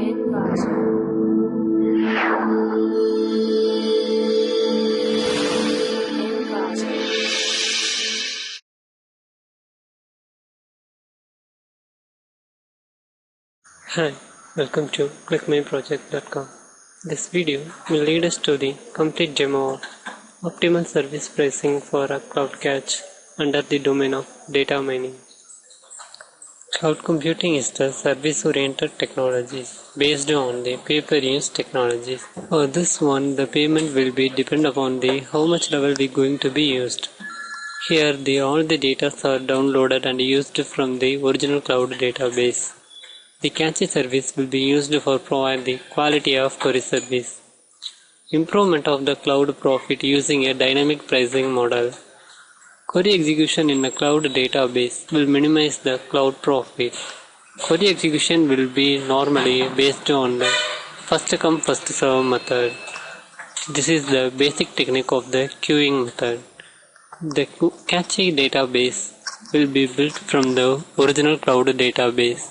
Inverter. Hi, welcome to clickmyproject.com. This video will lead us to the complete demo of optimal service pricing for a cloud cache under the domain of data mining. Cloud computing is the service-oriented technology based on the pay-per-use technologies. For this one, the payment will be depend upon the how much level we going to be used. Here, all the data are downloaded and used from the original cloud database. The cache service will be used for provide the quality of query service. Improvement of the cloud profit using a dynamic pricing model. Query execution in a cloud database will minimize the cloud profit. Query execution will be normally based on the first come first serve method. This is the basic technique of the queuing method. The cache database will be built from the original cloud database.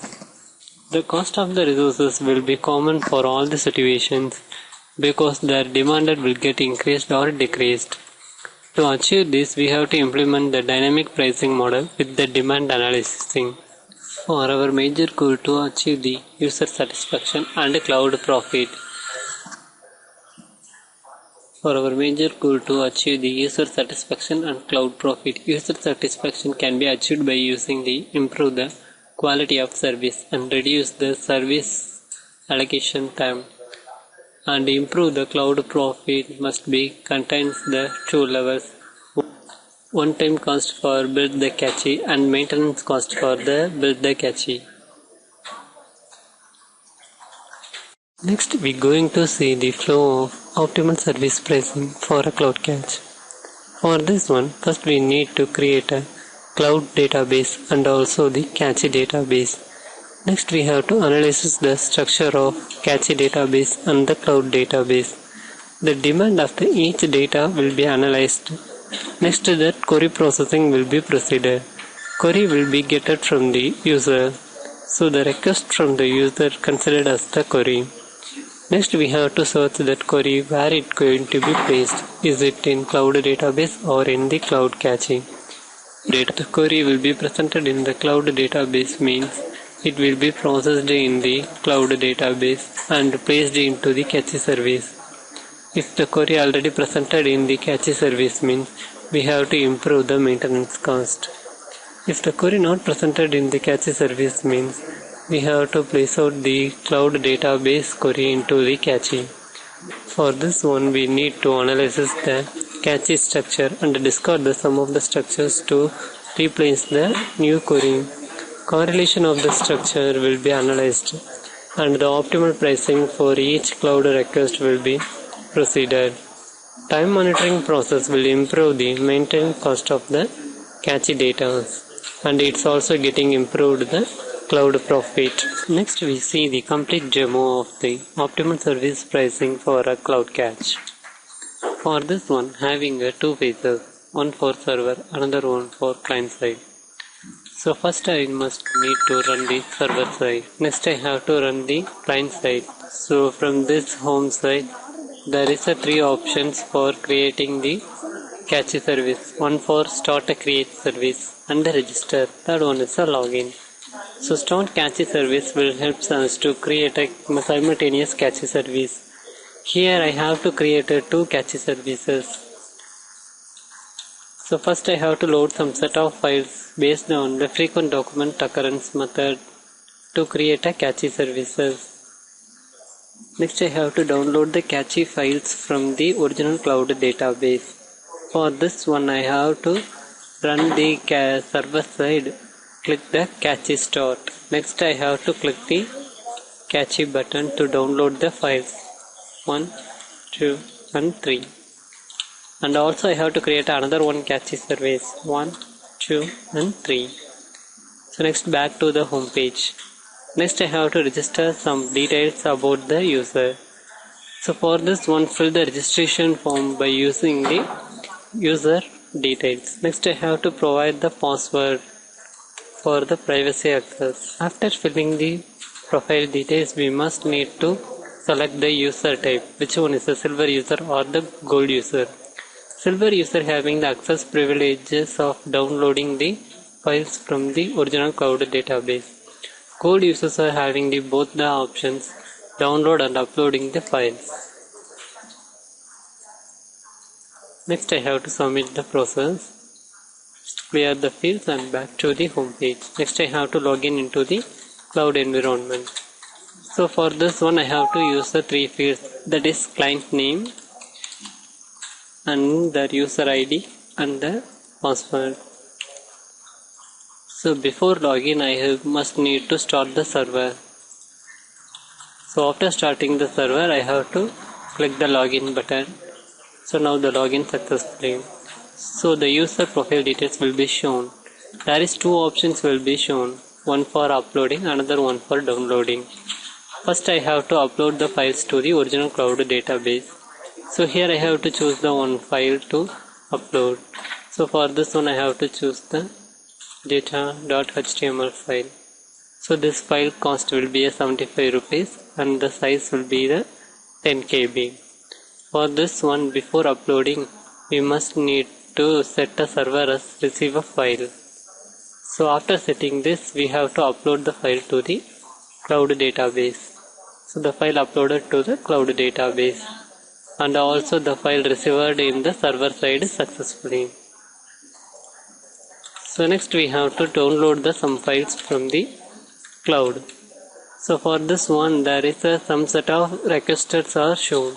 The cost of the resources will be common for all the situations because their demand will get increased or decreased. To achieve this, we have to implement the dynamic pricing model with the demand analysis. For our major goal to achieve the user satisfaction and cloud profit. User satisfaction can be achieved by using the improve the quality of service and reduce the service allocation time, and improve the cloud profit must be contains the two levels: one-time cost for build the cache and maintenance cost for the build the cache. Next, we going to see the flow of optimal service pricing for a cloud cache. For this one, first we need to create a cloud database and also the cache database. Next, we have to analyze the structure of cache database and the cloud database. The demand of each data will be analyzed. Next, that query processing will be proceeded. Query will be getted from the user, so the request from the user considered as the query. Next, we have to search that query where it going to be placed. Is it in cloud database or in the cloud cache? The query will be presented in the cloud database means it will be processed in the cloud database and placed into the cache service. If the query already presented in the cache service means we have to improve the maintenance cost. If the query not presented in the cache service means we have to place out the cloud database query into the cache. For this one, we need to analyze the cache structure and discard the sum of the structures to replace the new query. Correlation of the structure will be analyzed and the optimal pricing for each cloud request will be proceeded. Time monitoring process will improve the maintenance cost of the cache data, and it's also getting improved the cloud profit. Next, we see the complete demo of the optimal service pricing for a cloud cache. For this one, having two phases, one for server, another one for client side. So first I must need to run the server side. Next I have to run the client side. So from this home side, there is three options for creating the cache service. One for start a create service and register. Third one is a login. So start cache service will help us to create a simultaneous cache service. Here I have to create two cache services. So first I have to load some set of files based on the frequent document occurrence method to create a cache services. Next I have to download the cache files from the original cloud database. For this one I have to run the server side. Click the cache start. Next I have to click the cache button to download the files 1, 2 and 3. And also I have to create another one cache service 1, 2 and 3. So next back to the home page. Next I have to register some details about the user. So for this one, fill the registration form by using the user details. Next I have to provide the password for the privacy access. After filling the profile details, we must need to select the user type, which one is the silver user or the gold user. Silver user having the access privileges of downloading the files from the original cloud database. Gold users are having both the options, download and uploading the files. Next I have to submit the process. Clear the fields and back to the home page. Next I have to log in into the cloud environment. So for this one I have to use the three fields, that is client name and the user ID and the password. So before login I must need to start the server. So after starting the server I have to click the login button. So now the login successfully. So the user profile details will be shown. There is two options will be shown, one for uploading, another one for downloading. First I have to upload the files to the original cloud database. So here I have to choose the one file to upload. So for this one I have to choose the data.html file. So this file cost will be 75 rupees and the size will be the 10 KB. For this one, before uploading, we must need to set a server as receive a file. So after setting this, we have to upload the file to the cloud database. So the file uploaded to the cloud database and also the file received in the server side successfully. So next we have to download some files from the cloud. So for this one there is some set of requests are shown.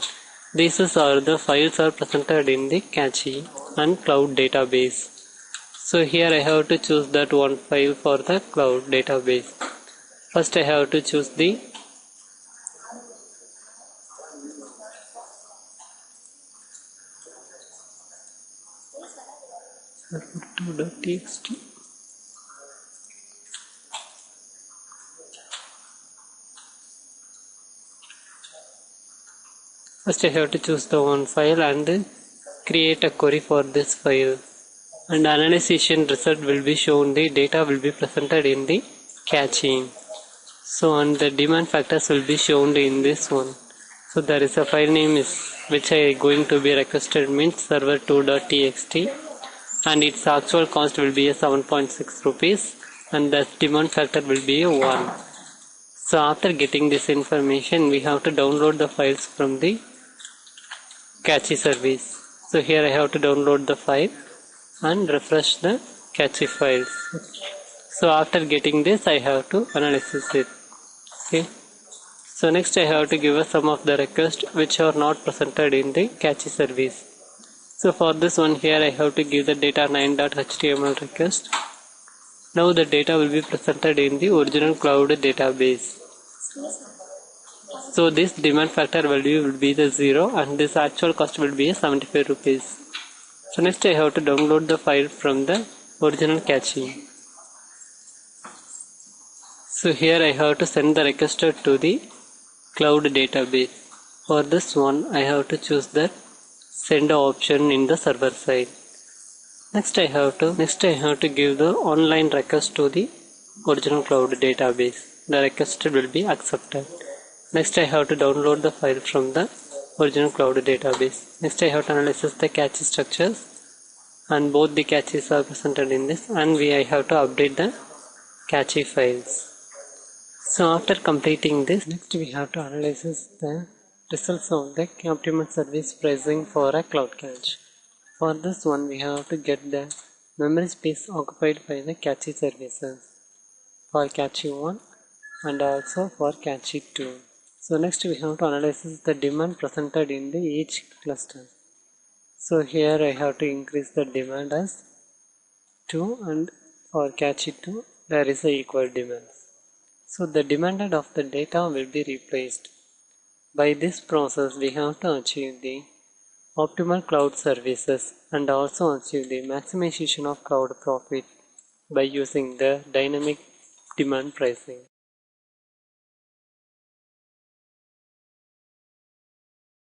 These are the files are presented in the cache and cloud database. So here I have to choose that one file for the cloud database. First I have to choose the server2.txt. First I have to choose the one file and create a query for this file. And analyzation result will be shown, the data will be presented in the cache. So and the demand factors will be shown in this one. So there is a file name which I going to be requested means server2.txt and its actual cost will be 7.6 rupees and the demand factor will be 1. So after getting this information we have to download the files from the cache service. So here I have to download the file and refresh the cache files. So after getting this I have to analyze it. Okay. So next I have to give some of the requests which are not presented in the cache service. So for this one here I have to give the data9.html request. Now the data will be presented in the original cloud database. So this demand factor value will be the 0 and this actual cost will be 75 rupees. So next I have to download the file from the original cache. So here I have to send the request to the cloud database. For this one I have to choose the send option in the server side. Next I have to give the online request to the original cloud database. The request will be accepted. Next I have to download the file from the original cloud database. Next I have to analyze the cache structures and both the caches are presented in this and I have to update the cache files. So after completing this, next we have to analyze the results of the optimal service pricing for a cloud cache. For this one we have to get the memory space occupied by the cache services for cache 1 and also for cache 2. So next we have to analyze the demand presented in the each cluster. So here I have to increase the demand as 2 and for cache 2 there is a equal demand. So the demanded of the data will be replaced. By this process we have to achieve the optimal cloud services and also achieve the maximization of cloud profit by using the dynamic demand pricing.